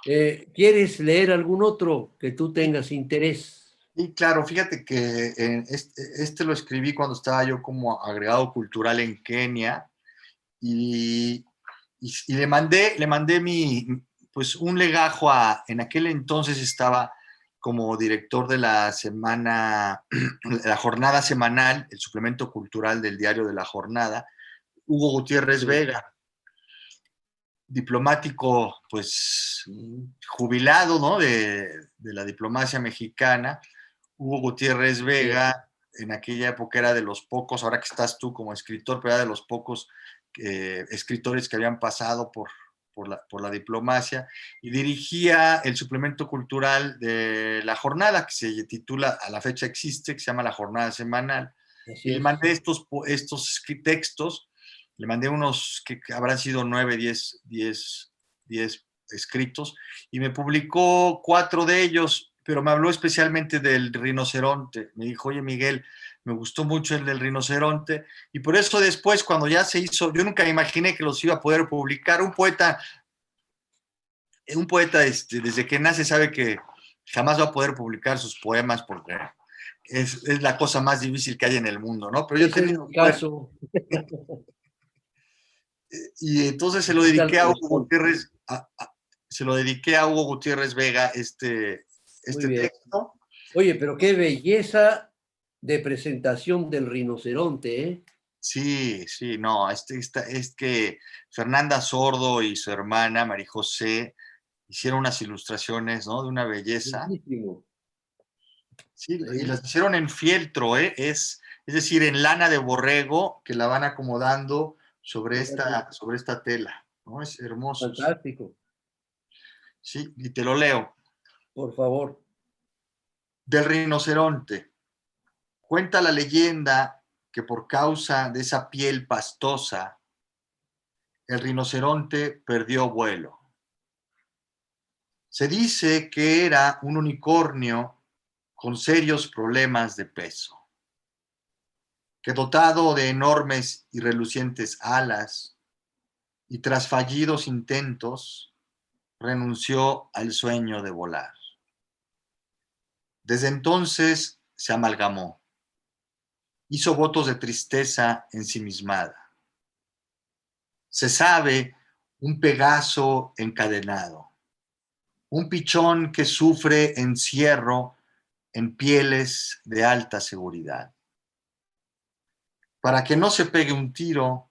¿Quieres leer algún otro que tú tengas interés? Y claro, fíjate que este lo escribí cuando estaba yo como agregado cultural en Kenia y le mandé pues un legajo en aquel entonces estaba como director de la semana, la jornada semanal, el suplemento cultural del diario de la jornada, Hugo Gutiérrez Sí. Vega, diplomático pues jubilado, ¿no? de la diplomacia mexicana. Hugo Gutiérrez Vega, en aquella época era de los pocos, ahora que estás tú como escritor, pero era de los pocos escritores que habían pasado por la diplomacia, y dirigía el suplemento cultural de La Jornada, que se titula, a la fecha existe, que se llama La Jornada Semanal. Así Y le es. mandé estos textos, le mandé unos que habrán sido 9, 10 escritos, y me publicó 4 de ellos, pero me habló especialmente del rinoceronte. Me dijo, oye Miguel, me gustó mucho el del rinoceronte, y por eso después, cuando ya se hizo, yo nunca imaginé que los iba a poder publicar. Un poeta desde que nace sabe que jamás va a poder publicar sus poemas porque es la cosa más difícil que hay en el mundo, ¿no? Pero yo Ese es tenía mi caso. y entonces se lo Aquí está el dediqué a Hugo rinoceronte. Gutiérrez, se lo dediqué a Hugo Gutiérrez Vega, Muy este bien. texto. Oye, pero qué belleza de presentación del rinoceronte, ¿eh? Sí, sí, no, es que Fernanda Sordo y su hermana María José hicieron unas ilustraciones, ¿no? De una belleza. Bellísimo. Sí, y Sí, las hicieron en fieltro, ¿eh? Es decir, en lana de borrego que la van acomodando sobre esta tela, ¿no? Es hermoso. fantástico. Sí, y te lo leo. Por favor. Del rinoceronte. Cuenta la leyenda que por causa de esa piel pastosa, el rinoceronte perdió vuelo. Se dice que era un unicornio con serios problemas de peso, que dotado de enormes y relucientes alas, y tras fallidos intentos, renunció al sueño de volar. Desde entonces se amalgamó, hizo votos de tristeza ensimismada. Se sabe un Pegaso encadenado, un pichón que sufre encierro en pieles de alta seguridad. Para que no se pegue un tiro,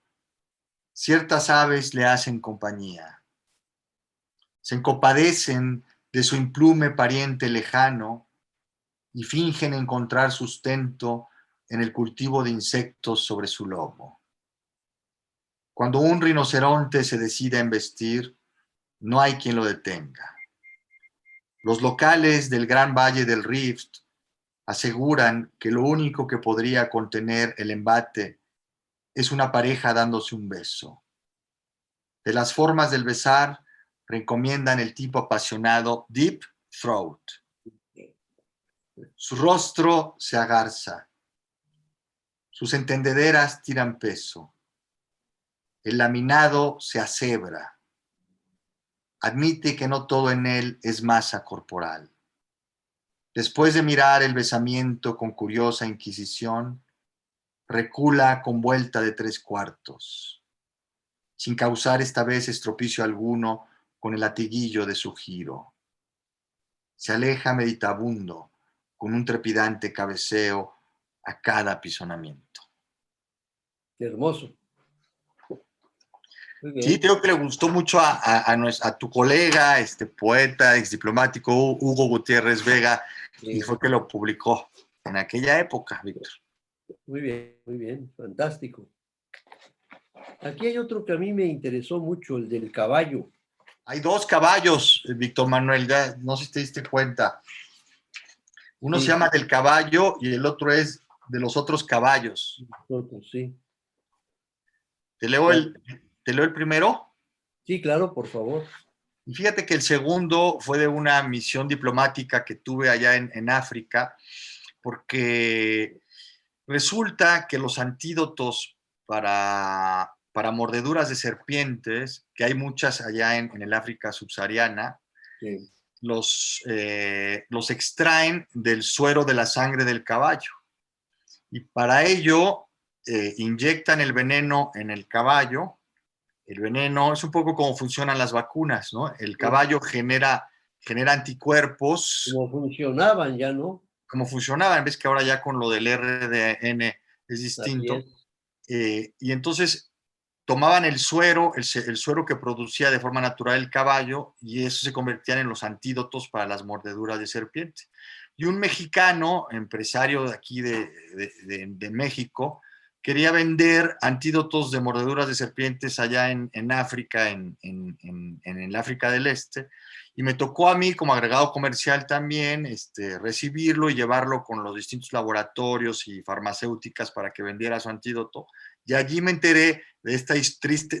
ciertas aves le hacen compañía. Se compadecen de su implume pariente lejano y fingen encontrar sustento en el cultivo de insectos sobre su lomo. Cuando un rinoceronte se decide a embestir, no hay quien lo detenga. Los locales del Gran Valle del Rift aseguran que lo único que podría contener el embate es una pareja dándose un beso. De las formas del besar, recomiendan el tipo apasionado Deep Throat. Su rostro se agarza, sus entendederas tiran peso, el laminado se acebra, admite que no todo en él es masa corporal. Después de mirar el besamiento con curiosa inquisición, recula con vuelta de 3/4, sin causar esta vez estropicio alguno con el latiguillo de su giro. Se aleja meditabundo, con un trepidante cabeceo a cada apisonamiento. Qué hermoso. Muy Sí, bien. creo que le gustó mucho a tu colega, poeta, exdiplomático Hugo Gutiérrez Vega, y fue que lo publicó en aquella época, Víctor. Muy bien, fantástico. Aquí hay otro que a mí me interesó mucho, el del caballo. Hay 2 caballos, Víctor Manuel, ya no sé si te diste cuenta. Uno se llama Del Caballo y el otro es De los otros caballos. Otro, sí. ¿Te leo el primero? Sí, claro, por favor. Y fíjate que el segundo fue de una misión diplomática que tuve allá en África, porque resulta que los antídotos para mordeduras de serpientes, que hay muchas allá en el África subsahariana, Sí. los extraen del suero de la sangre del caballo. Y para ello inyectan el veneno en el caballo. El veneno es un poco como funcionan las vacunas, ¿no? El caballo genera anticuerpos. Como funcionaban ya, ¿no? Como funcionaba, en vez que ahora ya con lo del RDN es Así distinto. es. Y entonces tomaban el suero, el suero que producía de forma natural el caballo, y eso se convertían en los antídotos para las mordeduras de serpiente. Y un mexicano, empresario de aquí de México, quería vender antídotos de mordeduras de serpientes allá en África, en el África del Este, y me tocó a mí como agregado comercial también recibirlo y llevarlo con los distintos laboratorios y farmacéuticas para que vendiera su antídoto. Y allí me enteré de esta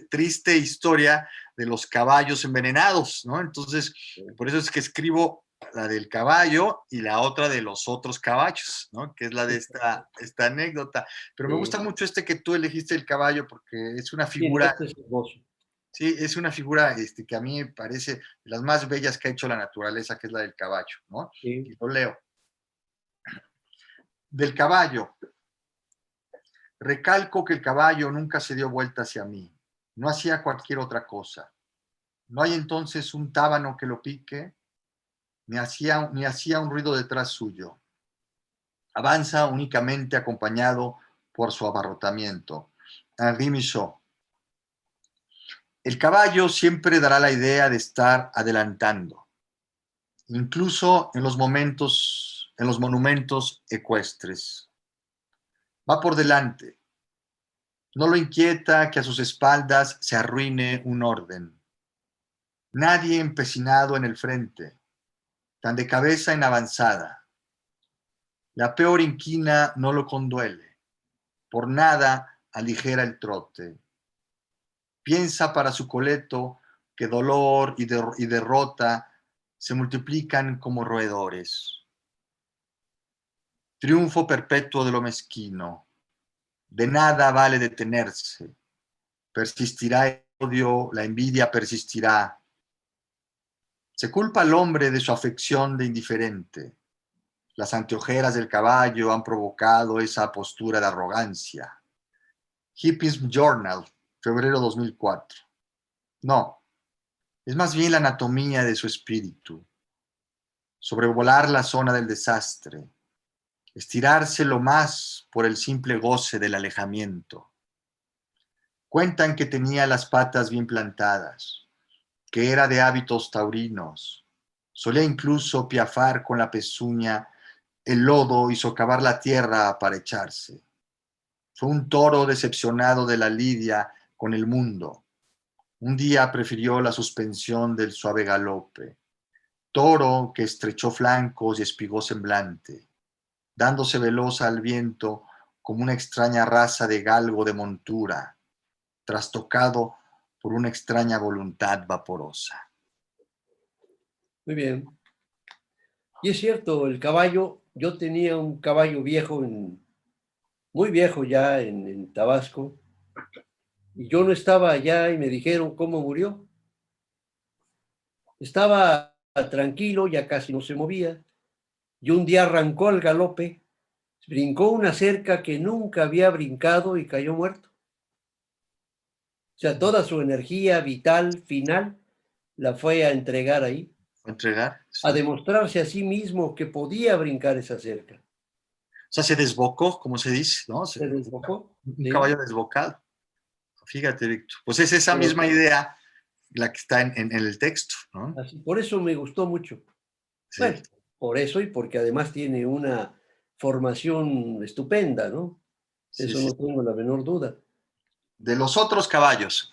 triste historia de los caballos envenenados, ¿no? Entonces, por eso es que escribo la del caballo y la otra de los otros caballos, ¿no? Que es la de esta anécdota. Pero me gusta mucho que tú elegiste el caballo porque es una Sí, no, figura, este es hermoso. sí, es una figura que a mí me parece de las más bellas que ha hecho la naturaleza, que es la del caballo, ¿no? Sí. Y lo leo. Del caballo. Recalco que el caballo nunca se dio vuelta hacia mí, no hacía cualquier otra cosa. No hay entonces un tábano que lo pique, ni hacía un ruido detrás suyo. Avanza únicamente acompañado por su abarrotamiento. Henri Michaud. El caballo siempre dará la idea de estar adelantando, incluso en los monumentos ecuestres. Va por delante. No lo inquieta que a sus espaldas se arruine un orden. Nadie empecinado en el frente, tan de cabeza en avanzada. La peor inquina no lo conduele, por nada aligera el trote. Piensa para su coleto que dolor y derrota se multiplican como roedores. Triunfo perpetuo de lo mezquino. De nada vale detenerse. Persistirá el odio, la envidia persistirá. Se culpa al hombre de su afección de indiferente. Las anteojeras del caballo han provocado esa postura de arrogancia. Hippism Journal, febrero 2004. No, es más bien la anatomía de su espíritu. Sobrevolar la zona del desastre. Estirarse lo más por el simple goce del alejamiento. Cuentan que tenía las patas bien plantadas, que era de hábitos taurinos. Solía incluso piafar con la pezuña el lodo y socavar la tierra para echarse. Fue un toro decepcionado de la lidia con el mundo. Un día prefirió la suspensión del suave galope. Toro que estrechó flancos y espigó semblante, dándose veloz al viento como una extraña raza de galgo de montura, trastocado por una extraña voluntad vaporosa. Muy bien. Y es cierto, el caballo, yo tenía un caballo viejo, muy viejo ya en Tabasco, y yo no estaba allá y me dijeron cómo murió. Estaba tranquilo, ya casi no se movía, y un día arrancó al galope, brincó una cerca que nunca había brincado y cayó muerto. O sea, toda su energía vital final la fue a entregar ahí, ¿Entregar? a Sí. demostrarse a sí mismo que podía brincar esa cerca. O sea, se desbocó, como se dice, ¿no? Se desbocó, Un ¿sí? caballo desbocado. Fíjate, Víctor. Pues es esa Pero misma idea la que está en el texto, ¿no? así, por eso me gustó mucho. Sí, Bueno, por eso y porque además tiene una formación estupenda, ¿no? sí, Eso sí. no tengo la menor duda. De los otros caballos,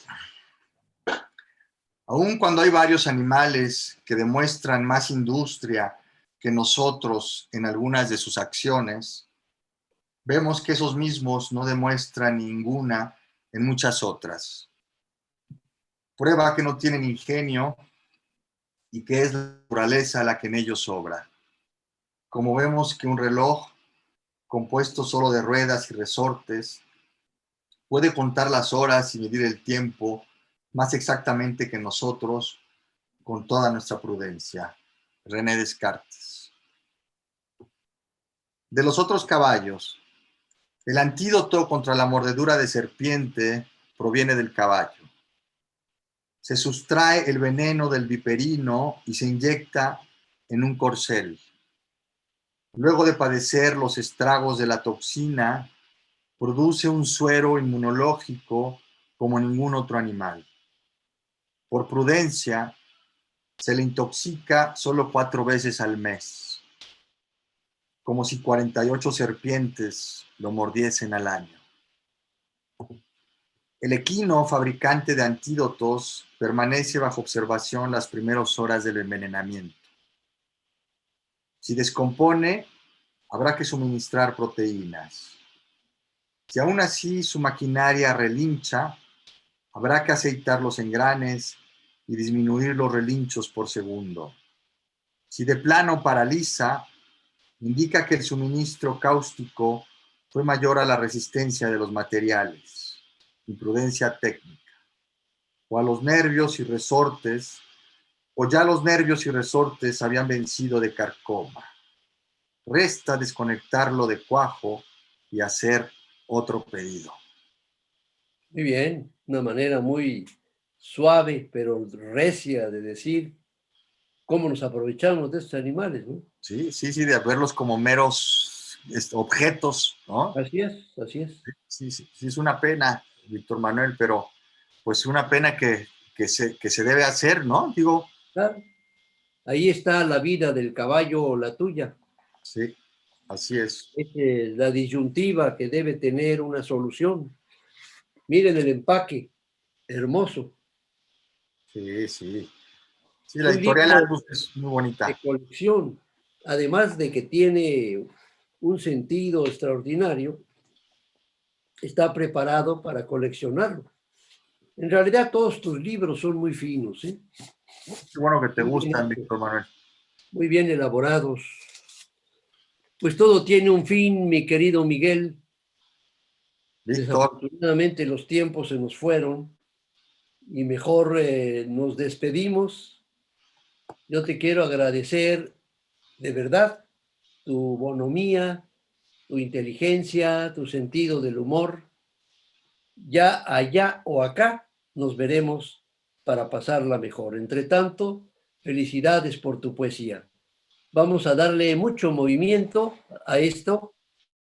aun cuando hay varios animales que demuestran más industria que nosotros en algunas de sus acciones, vemos que esos mismos no demuestran ninguna en muchas otras. Prueba que no tienen ingenio y que es la naturaleza la que en ellos obra. Como vemos que un reloj, compuesto solo de ruedas y resortes, puede contar las horas y medir el tiempo más exactamente que nosotros, con toda nuestra prudencia. René Descartes. De los otros caballos, el antídoto contra la mordedura de serpiente proviene del caballo. Se sustrae el veneno del viperino y se inyecta en un corcel. Luego de padecer los estragos de la toxina, produce un suero inmunológico como ningún otro animal. Por prudencia, se le intoxica solo 4 veces al mes, como si 48 serpientes lo mordiesen al año. El equino, fabricante de antídotos, permanece bajo observación las primeras horas del envenenamiento. Si descompone, habrá que suministrar proteínas. Si aún así su maquinaria relincha, habrá que aceitar los engranes y disminuir los relinchos por segundo. Si de plano paraliza, indica que el suministro cáustico fue mayor a la resistencia de los materiales, imprudencia técnica, o a los nervios y resortes, o ya los nervios y resortes habían vencido de carcoma. Resta desconectarlo de cuajo y hacer otro pedido. Muy bien, una manera muy suave, pero recia de decir cómo nos aprovechamos de estos animales, ¿no? Sí, sí, sí, de verlos como meros objetos, ¿no? Así es, así es. Sí, sí, sí, es una pena, Víctor Manuel, pero pues una pena que se debe hacer, ¿no? Digo, Claro, ahí está la vida del caballo o la tuya. sí, así es. Es la disyuntiva que debe tener una solución. Miren el empaque, hermoso. Sí, sí. Sí, Es la un editorial libro Albus es muy de bonita. colección, además de que tiene un sentido extraordinario, está preparado para coleccionarlo. En realidad todos tus libros son muy finos, ¿eh? Qué bueno que te Muy bien gustan, hechos, Víctor Manuel. muy bien elaborados. Pues todo tiene un fin, mi querido Miguel. Víctor, Desafortunadamente los tiempos se nos fueron y mejor nos despedimos. Yo te quiero agradecer de verdad tu bonomía, tu inteligencia, tu sentido del humor. Ya allá o acá nos veremos para pasarla mejor. Entre tanto, felicidades por tu poesía. Vamos a darle mucho movimiento a esto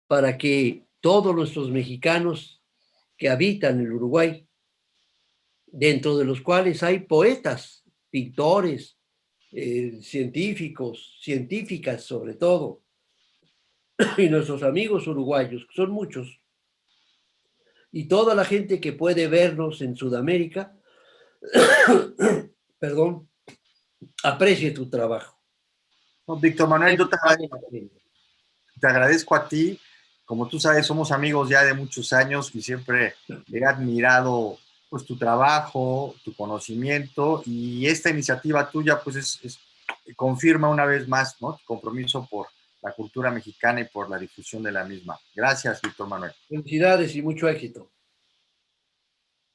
para que todos nuestros mexicanos que habitan el Uruguay, dentro de los cuales hay poetas, pintores, científicos, científicas sobre todo, y nuestros amigos uruguayos, que son muchos, y toda la gente que puede vernos en Sudamérica, perdón, aprecie tu trabajo. no, Víctor Manuel, yo Vale la pena. te agradezco a ti. Como tú sabes, somos amigos ya de muchos años y siempre he admirado pues tu trabajo, tu conocimiento y esta iniciativa tuya pues confirma una vez más, ¿no?, tu compromiso por la cultura mexicana y por la difusión de la misma. Gracias, Víctor Manuel. Felicidades y mucho éxito.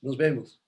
Nos vemos.